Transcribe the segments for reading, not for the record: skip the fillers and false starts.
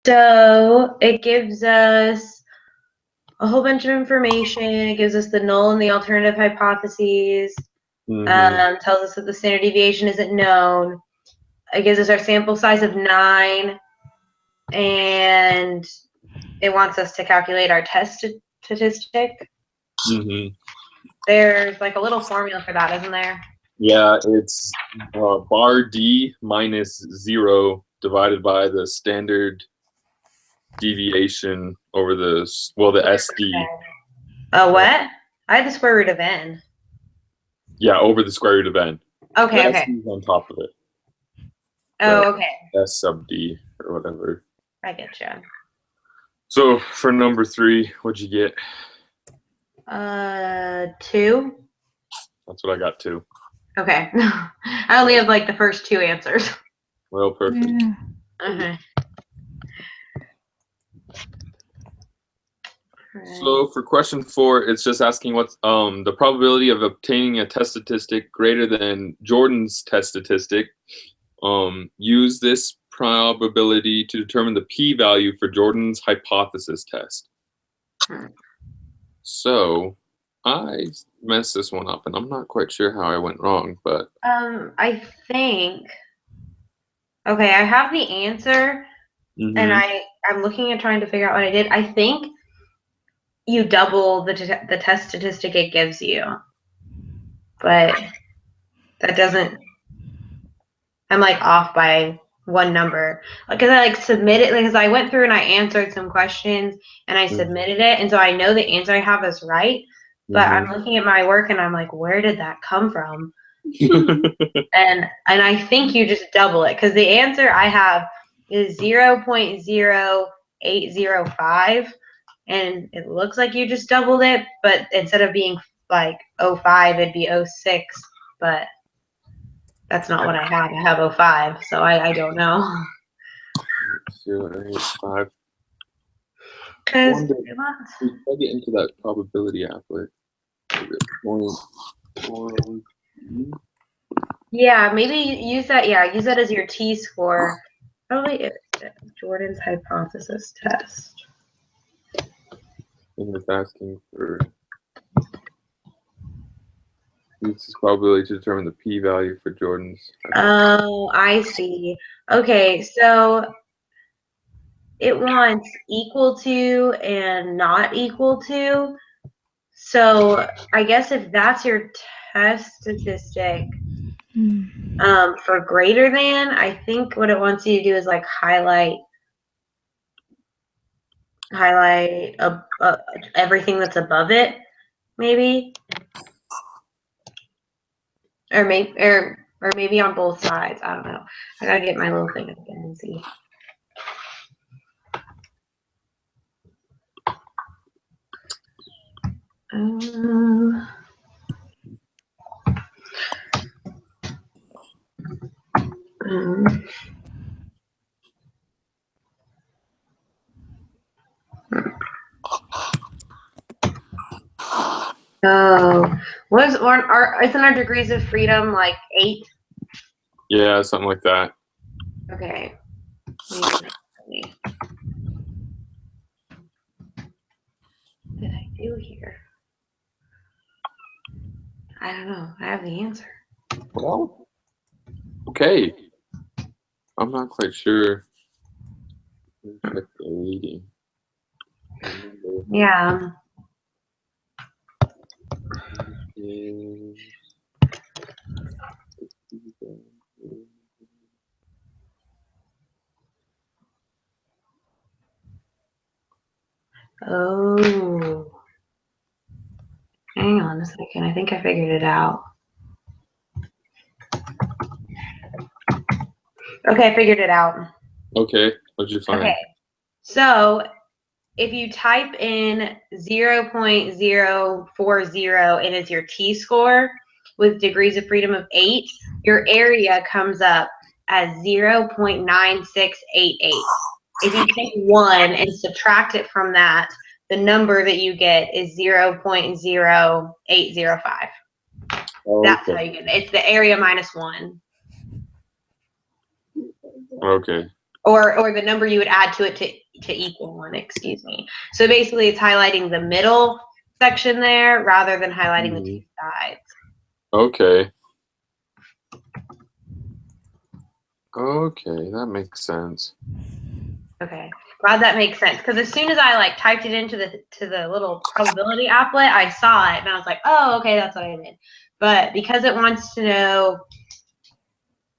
So it gives us a whole bunch of information. It gives us the null and the alternative hypotheses. Tells us that the standard deviation isn't known. It gives us our sample size of 9, and it wants us to calculate our test statistic. There's like a little formula for that, isn't there? Yeah, it's bar D minus 0 divided by the standard deviation over the SD. Oh, what? I had the square root of n. Yeah, over the square root of n. Okay, the okay. SD is on top of it. Oh, okay. S sub D or whatever. I get you. So for number 3, what'd you get? 2. That's what I got too. Okay. I only have like the first 2 answers. Well, perfect. Yeah. Okay. So for question 4, it's just asking what's the probability of obtaining a test statistic greater than Jordan's test statistic. Use this probability to determine the p-value for Jordan's hypothesis test. So I messed this one up, and I'm not quite sure how I went wrong, but I think. Okay, I have the answer, and I'm looking at trying to figure out what I did. I think you double the test statistic it gives you, but that doesn't. I'm like off by 1 number because I like submitted because I went through and I answered some questions and I submitted it, and so I know the answer I have is right. But I'm looking at my work and I'm like, where did that come from? and I think you just double it because the answer I have is 0.0805, and it looks like you just doubled it, but instead of being like 05, it'd be 06, but that's not what I have. I have 05, so I don't know. 0.85. Because we plug it into that probability applet. Yeah, maybe use that. Yeah, use that as your t-score. Probably Jordan's hypothesis test. And it's asking for use this probability to determine the p-value for Jordan's. Oh, I see. Okay, so it wants equal to and not equal to. So I guess if that's your test statistic for greater than, I think what it wants you to do is like highlight everything that's above it, maybe, or maybe on both sides. I don't know. I gotta get my little thing again and see. Oh, isn't our degrees of freedom like 8? Yeah, something like that. Okay. What did I do here? I don't know. I have the answer. Well, okay. I'm not quite sure. Check the reading. Yeah. Oh. Hang on a second. I think I figured it out. Okay, I figured it out. Okay, what'd you find? Okay, so if you type in 0.040 and it's your t-score with degrees of freedom of 8, your area comes up as 0.9688. If you take 1 and subtract it from that, the number that you get is 0.0805. Okay. That's how you get it. It's the area minus 1. Okay. or the number you would add to it to equal 1, excuse me. So basically it's highlighting the middle section there rather than highlighting the two sides. Okay. Okay, that makes sense. Okay, glad that makes sense, because as soon as I like typed it into the little probability applet, I saw it and I was like, oh, okay, that's what I did. But because it wants to know,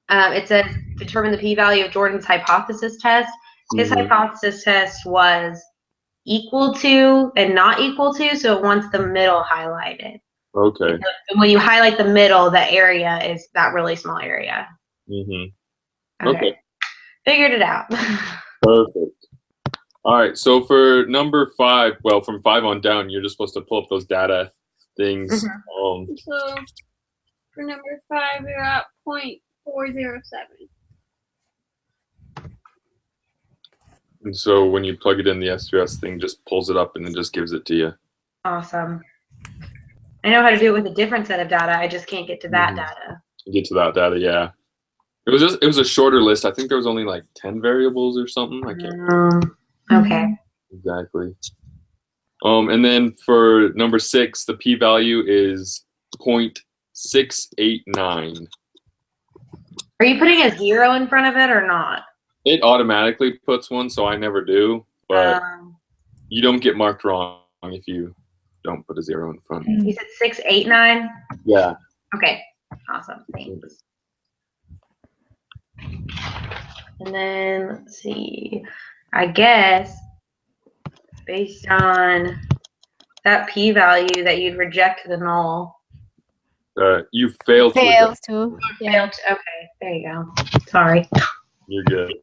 it says determine the p-value of Jordan's hypothesis test. His hypothesis test was equal to and not equal to, so it wants the middle highlighted. Okay. And when you highlight the middle, the area is that really small area. Okay. Figured it out. Perfect. All right. So for number 5, well, from 5 on down, you're just supposed to pull up those data things. So for number 5, we're at 0.407. And so when you plug it in, the SQS thing just pulls it up and it just gives it to you. Awesome. I know how to do it with a different set of data. I just can't get to that data. Get to that data, yeah. It was a shorter list. I think there was only like 10 variables or something. I can't. Okay. Exactly. And then for number 6, the p-value is 0.689. Are you putting a 0 in front of it or not? It automatically puts one, so I never do. But you don't get marked wrong if you don't put a 0 in front. You said 689? Yeah. Okay. Awesome. Thanks. And then let's see. I guess based on that p-value that you'd reject the null. You failed to. Failed to. Okay. There you go. Sorry. You're good.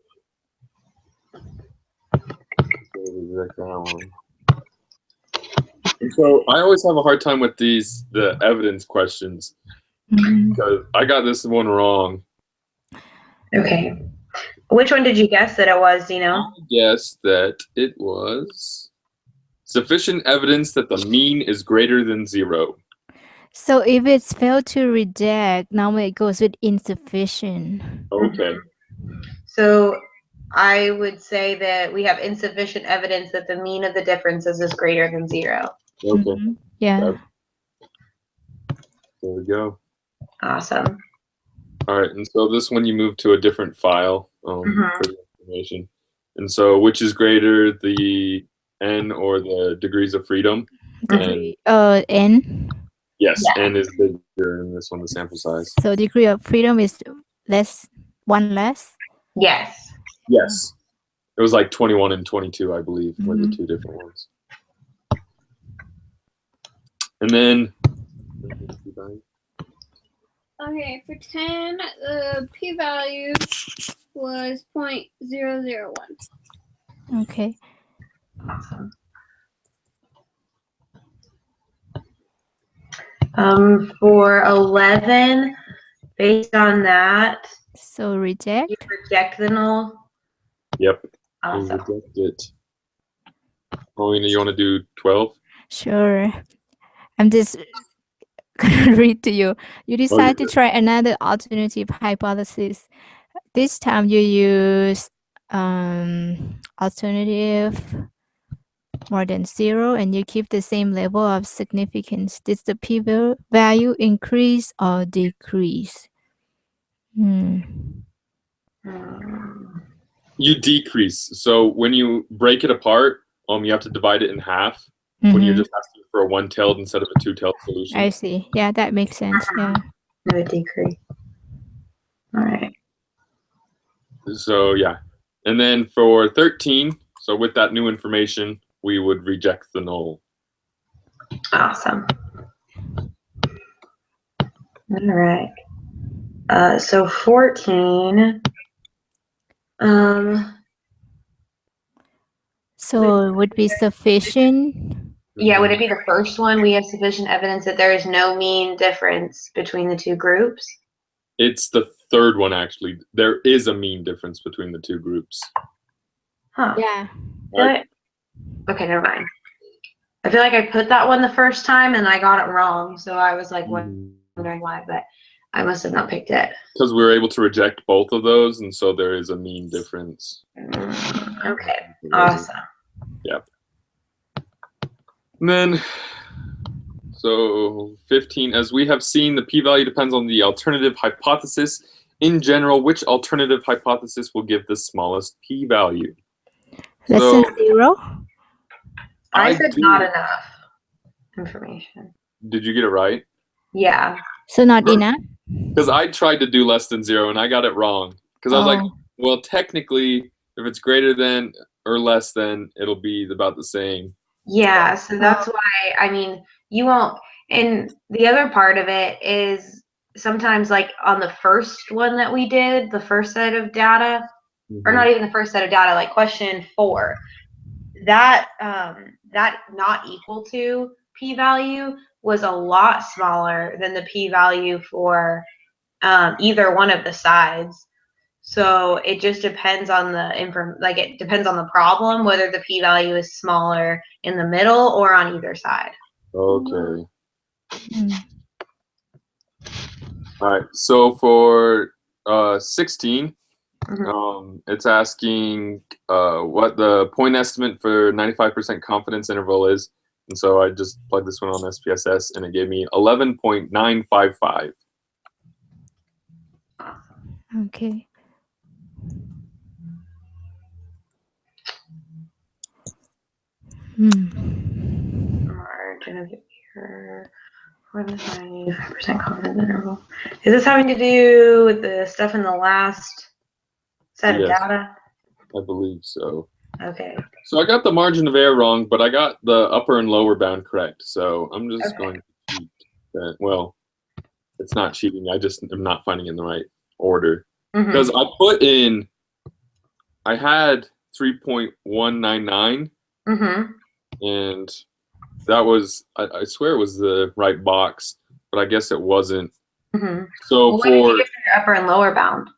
And so I always have a hard time with the evidence questions, because I got this one wrong. Okay. Which one did you guess that it was, do you know? I guessed that it was sufficient evidence that the mean is greater than 0. So if it's failed to reject, normally it goes with insufficient. Okay. So I would say that we have insufficient evidence that the mean of the differences is greater than 0. Okay. Yeah. There we go. Awesome. All right, and so this one you move to a different file for the information. And so which is greater, the n or the degrees of freedom? N. Yes, n is bigger in this one, the sample size. So degree of freedom is one less? Yes. Yes. It was like 21 and 22, I believe, were the two different ones. And then Okay, for 10, the p-value was 0.001. Okay. Awesome. For 11, based on that, so reject. You reject the null. Yep. Awesome. Reject it. Paulina, you want to do 12? Sure. I'm just gonna read to you. You decide to try another alternative hypothesis. This time you use alternative more than 0 and you keep the same level of significance. Does the p-value increase or decrease? You decrease. So when you break it apart, you have to divide it in half. When you're just asking for a one-tailed instead of a two-tailed solution. I see. Yeah, that makes sense. Yeah. It would decrease. All right. So yeah. And then for 13, so with that new information, we would reject the null. Awesome. All right. So 14. So it would be sufficient. Yeah, would it be the first one? We have sufficient evidence that there is no mean difference between the two groups. It's the third one, actually. There is a mean difference between the two groups. Huh. Yeah. Right. Okay, never mind. I feel like I put that one the first time and I got it wrong. So I was like wondering why. But I must have not picked it. Because we were able to reject both of those, and so there is a mean difference. Okay, awesome. Yep. And then, so 15, as we have seen, the p-value depends on the alternative hypothesis. In general, which alternative hypothesis will give the smallest p-value? Lesson 0? I said not enough information. Did you get it right? Yeah. So not enough? Because I tried to do less than 0, and I got it wrong. Because I was like, well, technically, if it's greater than or less than, it'll be about the same. Yeah, so that's why, I mean, you won't, and the other part of it is sometimes like on the first one that we did, the first set of data, or not even the first set of data, like question 4, that not equal to p-value was a lot smaller than the p-value for either one of the sides. So it just depends on the it depends on the problem, whether the p-value is smaller in the middle or on either side. Okay. All right. So for 16, it's asking what the point estimate for 95% confidence interval is. And so I just plugged this one on SPSS, and it gave me 11.955. Okay. Margin of error for the 95% confidence interval. Is this having to do with the stuff in the last set of data? I believe so. Okay. So I got the margin of error wrong, but I got the upper and lower bound correct. So I'm just going to cheat that. Well, it's not cheating. I just am not finding it in the right order. Because I put in, I had 3.199. And that was, I swear it was the right box, but I guess it wasn't. So what did you get for your upper and lower bound?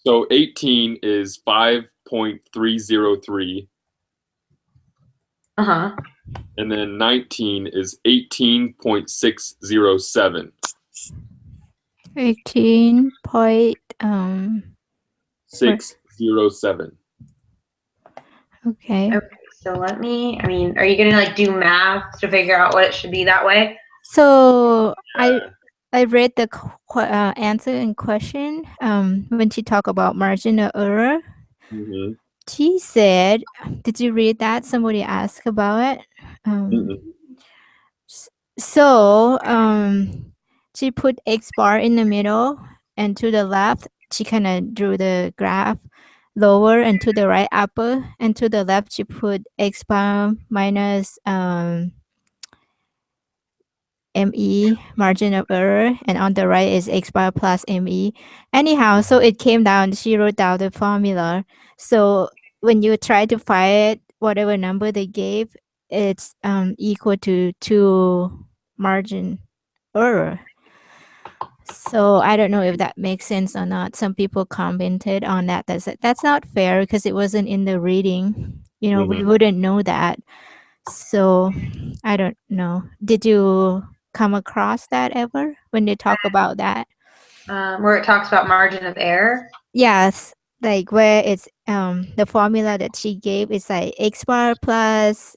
So 18 is 5.303. And then 19 is 18.607. 18.607. Okay. So let me, I mean, are you going to like do math to figure out what it should be that way? So I read the answer in question when she talked about margin of error. She said, did you read that? Somebody asked about it. So she put X bar in the middle, and to the left, she kind of drew the graph lower, and to the right upper, and to the left, she put X bar minus ME, margin of error, and on the right is X bar plus ME. Anyhow, so it came down, she wrote down the formula. So when you try to find it, whatever number they gave, it's equal to 2 margin error. So I don't know if that makes sense or not. Some people commented on that. That's not fair because it wasn't in the reading. You know, we wouldn't know that. So I don't know. Did you come across that ever when they talk about that? Where it talks about margin of error? Yes. Like where it's the formula that she gave is like X bar plus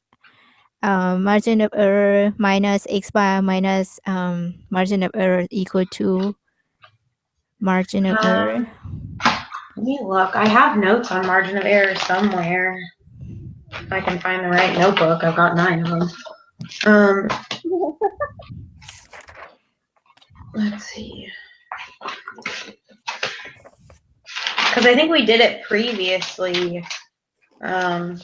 margin of error minus X bar minus margin of error equal to margin of error. Let me look. I have notes on margin of error somewhere. If I can find the right notebook. I've got 9 of them. Let's see. Because I think we did it previously. In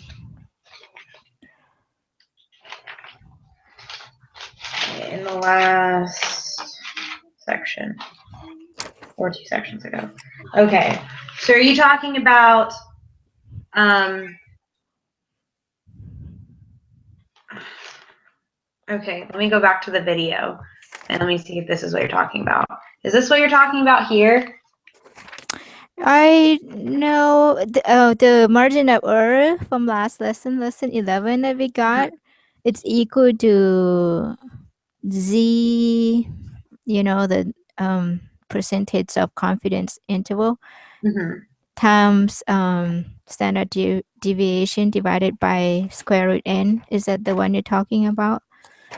the last section, or 2 sections ago. Okay, so are you talking about okay, let me go back to the video and let me see if this is what you're talking about. Is this what you're talking about here? I know the margin of error from last lesson 11 that we got, it's equal to Z, you know, the percentage of confidence interval Mhm. times standard deviation divided by square root n. Is that the one you're talking about?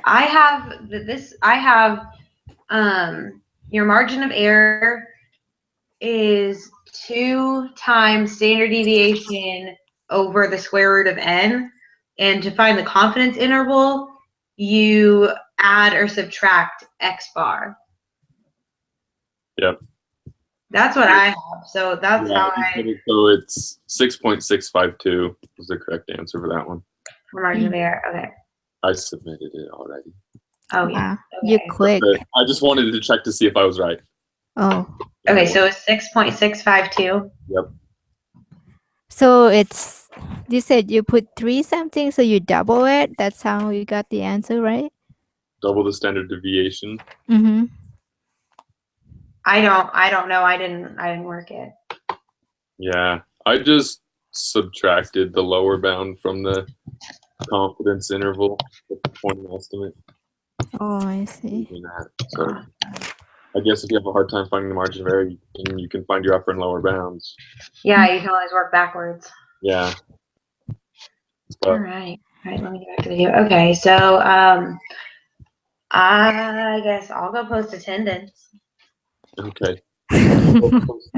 I have this. I have your margin of error is 2 times standard deviation over the square root of n, and to find the confidence interval, you add or subtract x bar. Yep. That's what I have. So that's how So it's 6.652 is the correct answer for that one. for margin of error. Okay. I submitted it already. Oh yeah. Wow, you quick. But I just wanted to check to see if I was right. Oh, Okay, so it's 6.652. Yep. so it's, you said you put 3 something, so you double it. That's how you got the answer, right? Double the standard deviation. Mm-hmm. I don't know. I didn't work it. Yeah. I just subtracted the lower bound from the confidence interval with the point estimate. Oh, I see. Using that. So I guess if you have a hard time finding the margin of error, you can find your upper and lower bounds. Yeah, you can always work backwards. Yeah. All right. All right, let me get back to the video. Okay, so I guess I'll go post attendance. Okay. Post